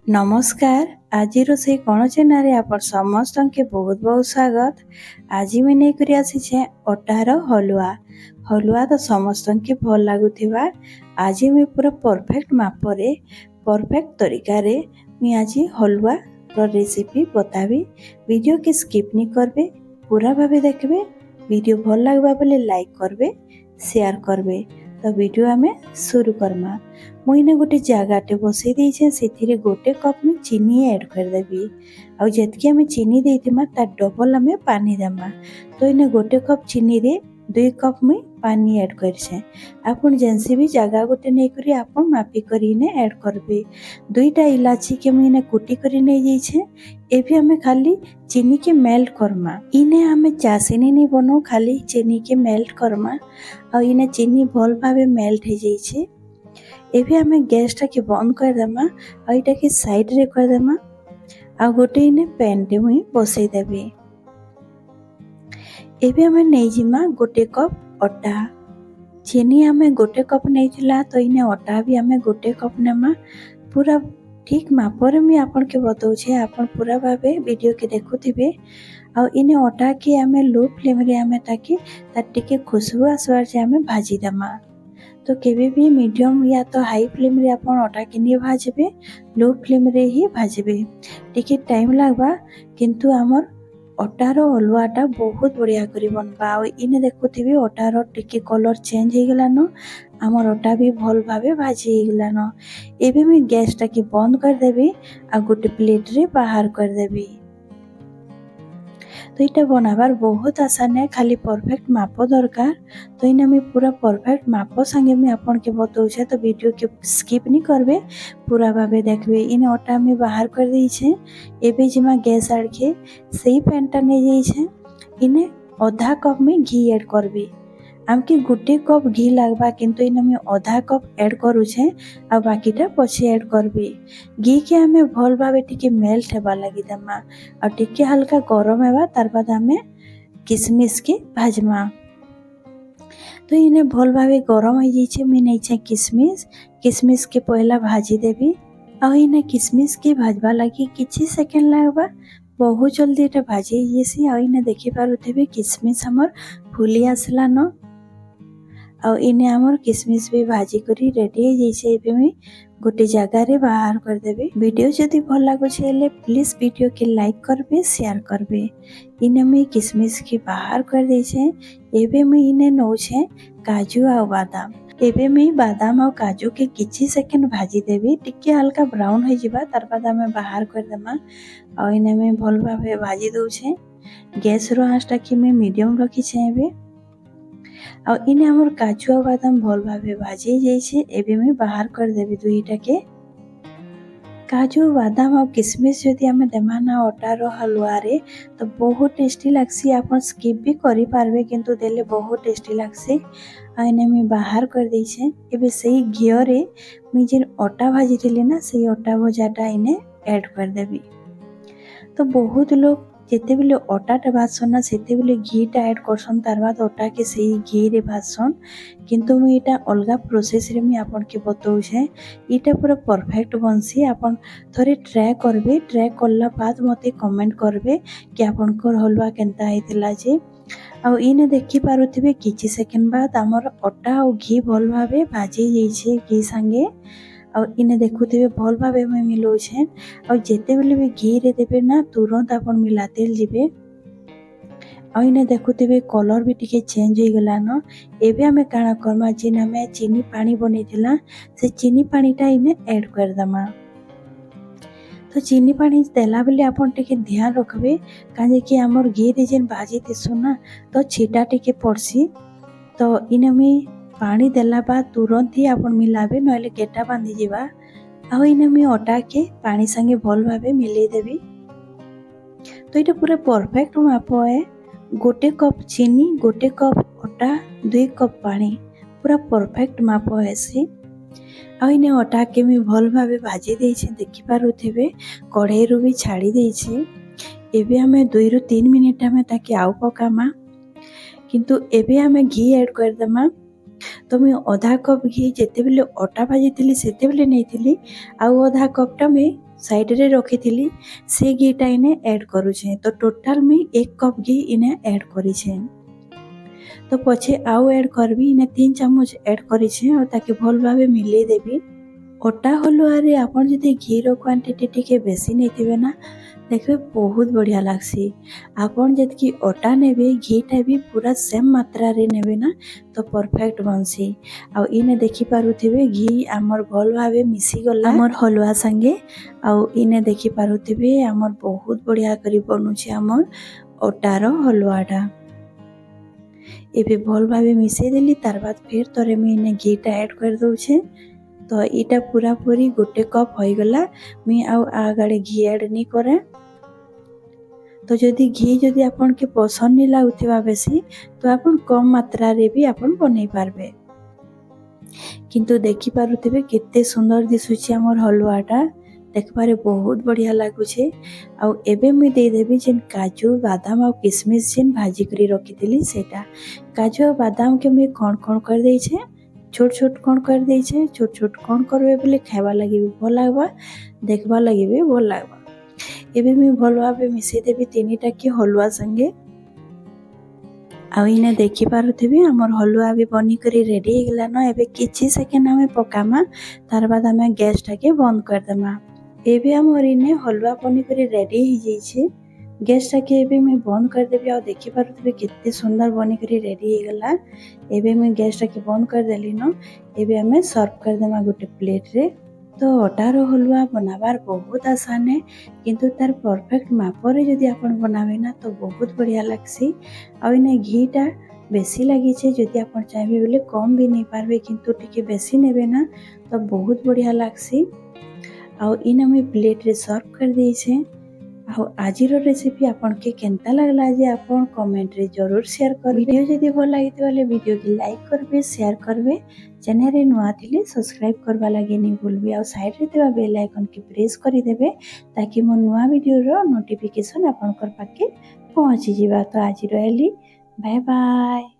नमस्कार। आज रोषे कौन चेनारे आप समस्त के बहुत बहुत स्वागत। आज मैं नहीं करी आसी अटार हलुआ। हलुआ तो समस्त के भल लगुवा। आज मैं पूरा परफेक्ट मापरे परफेक्ट तरीका रे मैं आज हलुआ रो रेसिपी बताबी। वीडियो के स्किप नहीं करबे, पूरा भावे देखबे। वीडियो भल लगवा बोले लाइक करबे, शेयर करबे। तो वीडियो आमे शुरू करमा। मुझे गोटे जगाटे बसई देछे, से गोटे कप में चीनी ऐड करदेवी। आउ जेतकी आमे चीनी देइतिमा ता डबल आमे पानी देमा। तो इने गोटे कप चीनी रे 2 कप में पानी ऐड करछे। आपन जेंसी भी जगह गोटे नै करी आपन मापी करी ने ऐड करबे। 2टा इलायची के मुझे कुटी करी नै जाइछे। एबे आमे खाली चीनी के मेल्ट करमा। इने आमे चासीनी नहीं बनो, खाली चीनी के मेल्ट करमा। आ इने चीनी भल भावे मेल्ट हो जाइछे। एबे आमे गैस टा के बंद कर देमा। आ इटा के साइड रे कर देमा। आ गोटे इने पैन टे मुई बसई देबे। एबे आमे नै जिमा गोटे कप अटा। चीनी आमे गोटे कप नै थिला, तो इने अटा भी आमे गोटे कप नेमा। पूरा ठीक मापरे मी आपन के बताउछे, आपन पूरा भाबे वीडियो के देखुथिबे। आ इने अटा के आमे लो फ्लेम रे आमे ताकि टिके खुशबू आसवार जे आमे भाजी देमा। तो केबे भी मीडियम या तो हाई फ्लेम रे आपन अटा के नहीं भाजबे, लो फ्लेम रे ही भाजबे। टिके टाइम लागबा, किंतु हमर अटार हलुआटा बहुत बढ़िया करी बनबा। आ इने देखुथिबे अटार टिके कलर चेंज हो गलानो, हमर अटा भी भल भावे भाजी हो गलानो। एबे मैं गैस टा के बंद कर देबे। आ गोटे प्लेट रे बाहर कर देबे। तो इटा बनाबार बहुत आसान है, खाली परफेक्ट माप दरकार। तो इने मैं पूरा परफेक्ट माप संगे मैं आपन के बताउछे, तो वीडियो के स्किप नहीं करबे, पूरा भावे देखबे। इने अटा में बाहर कर दी छे। एबे जिमा गैस आड़ के सही पैन टा नै जाई छे। इने आधा कप में घी ऐड करबे। आमके गोटे कप घी लागबा, किंतु इने मैं आधा कप ऐड करूछे। आ बाकीटा पछे ऐड करबे। घी के आमे भल भावे टिके मेल्ट हेबा लगी देमा। आ टिके हल्का गरम हेबा, तार बाद आमे किशमिश के भाजमा। तो इने भल भावे गरम हो जाइछे। मैं नै छे किशमिश। किशमिश के पहला भाजी देबी। आ इने किशमिश के भाजबा लगी किछि सेकेंड लागबा। बहुत जल्दी एटा भाजी जेसी। आ इने देखि पारुथेबे किशमिश हमर फुली आसला न। आ इने हमर किशमिश भी भाजी करी रेडी हो जाइछे। एबे मैं गोटे जगह रे बाहर कर देबे। वीडियो जदि भल लागुछे ले प्लीज वीडियो के लाइक करबे, शेयर करबे। इने मैं किशमिश के बाहर कर देछे। एबे मैं इने नौछे काजू आ बादाम। एबे मैं बादाम और काजू के किछि सेकेंड भाजी देबी। टिके हल्का ब्राउन हो जिबा, तार बाद आमे बाहर कर देमा। आ इने मैं भल भावे भाजी दउछे। गैस रो आँच टा के मैं मीडियम रखी छे। एबे आ इने हमर काजू आ बादाम भल भावे भाजी जाइछे। एबे मैं बाहर कर देबी दुईटा के। काजू बादाम और किशमिश जदि आमे देमा ना अटार हलुआ रे, तो बहुत टेस्टी लागसी। आपन स्किप भी करि पारबे, किंतु देले बहुत टेस्टी लागसी। आ इने मैं बाहर कर देइछे। एबे सही घी रे मैं जे अटा भाजी थिले ना, सही अटा भजाटा इने ऐड कर देबी। तो बहुत लोग जेते बेले अटाटा भाजसन ना, सेते बेले घीटा ऐड करसन, तार बाद अटा के सही घी रे भाजसन। किंतु मैं इटा अलगा प्रोसेस रे मैं आपन के बताउछे। इटा पूरा परफेक्ट बनसी। आपन थोड़े ट्राई करबे। ट्राई करला बाद मते कमेंट करबे कि आपनकर हलुआ केनता आइतला जे। आ इने देखि पारुथिबे किछि सेकेंड बाद हमर अटा और घी भल भावे भाजी जाइछे घी संगे। आ इने देखुथिबे भल भावे मैं मिलाउछे। आ जेते बेले भी घी रे देबे ना, तुरंत आपन मिलाते जिबे। आ इने देखुथिबे कलर भी टिके चेंज हो गला न। एबे हमें काना करमा, जेन हमें चीनी पानी बनेथिला, से चीनी पानीटा इने ऐड कर दमा। तो चीनी पानी देला बेले आपन टिके ध्यान रखबे, काजे कि हमर घी रे जेन भाजी दिसु ना, तो छीटा टिके पड़सी। तो इने में पानी देला बाद तुरंत ही आपन मिलाबे, नहले गेटा बांधी जिबा। आ इने में अटा के पानी संगे भल भावे मिलाई देबी। तो इटा पूरा परफेक्ट माप है। गोटे कप चीनी, गोटे कप अटा, 2 कप पानी, पूरा परफेक्ट माप है से। आ इने अटा के मैं भल भावे भाजी देइछे। देखि पारुथिबे कढ़ाई रु भी छाड़ी देइछे। एबे हमें 2 रु 3 मिनिट हमें ताकि आउ पकामा। किंतु एबे हमें घी ऐड कर देमा। तो मुई अधा कप घी जेतेबेले अटा भाजी सेतेबेले नहीं आउ अधा कपटा मुई साइड रे रखी से घीटा इने ऐड करूछे। तो टोटाल मुई 1 कप घी इने ऐड करिछे। तो पछे आउ ऐड करबी इने 3 चम्मच ऐड करिछे और ताके भल भाबे मिले देबी। अटा हलुआ रे आपण जदि घी रो क्वांटिटी टिके बेसी नेथिबे ना देखबे बहुत बढ़िया लागसी। आपण जतकी अटा नेबे घीटा भी पूरा सेम मात्रा रे नेबे ना तो परफेक्ट बनसी। आउ इने देखि पारुथिबे घी हमर भल भाबे मिसी गला हमर हलुआ संगे। आउ इने देखि पारुथिबे हमर बहुत बढ़िया करी बनुछि हमर अटार हलुआटा। एबे भल भाबे मिसई देली तार बाद फिर तरे मैं इने घीटा ऐड कर दउछे। तो इटा पूरा पूरी 1 कप हो गला। मैं आउ आगाड़े घी ऐड नहीं करे। तो जदि घी जदि आपन के पसंद नहीं लाଗୁथिबा बेसी तो आपन कम मात्रा रे भी आपन बनै पारबे। किंतु देखि पारुथिबे केते सुंदर दिसुछि हमर हलुआटा देखबारे बहुत बढ़िया लागुछे। आउ एबे मैं दे देबी जेन काजू बादाम और किशमिश जेन भाजी करी रखिथिली सेटा। काजू और बादाम के मैं कण कर दै छे, छोट छोट कण कर दै छे। छोट छोट कण करबे बोले खाइबा लागि भी भल लागबा, देखबा लागि भी भल लागबा। एबे मैं भल भाबे मिसई देबी तीनटा के हलुआ संगे। आउ इने देखि पारुथिबे हमर हलुआ भी बनी करी रेडी हो गला न। एबे किछि सेकेंड हमें पकामा तार बाद हमें गैस टाके बंद कर देमा। एबे हमर इने हलुआ बनी करी रेडी हो जाई छे। गैस टाके एबे मैं बंद कर देबी। आ देखि पारुथिबे केते सुंदर बनी करी रेडी हो गला। एबे मैं गैस टाके बंद कर देली न। एबे हमें सर्व कर देमा गोटे प्लेट रे। तो अटार हलुआ बनाबार बहुत आसान है किंतु तार परफेक्ट मापरे जदि आपन बनाबे ना तो बहुत बढ़िया लागसी। आ इने घीटा बेसी लगी छे जदि आपन चाहबे बोले कम भी नहीं पारबे किंतु टिके बेसी नेबे ना तो बहुत बढ़िया लागसी। आ इने मैं प्लेट रे सर्व कर दी छे। आजिर रेसिपी आपन के केनता लागला जे आपन कमेंट रे जरूर शेयर कर। वीडियो जदि भल लागिते बोले वीडियो के लाइक करबे, शेयर करबे। चैनल रे नुआ थिले सब्सक्राइब करबा लागि नहीं भूलबे। आ साइड रे देबा बेल आइकन के प्रेस करि देबे ताकि मो नुआ वीडियो रो नोटिफिकेशन आपन कर पाके पहुंची जिबा। तो आज रहली बाय बाय।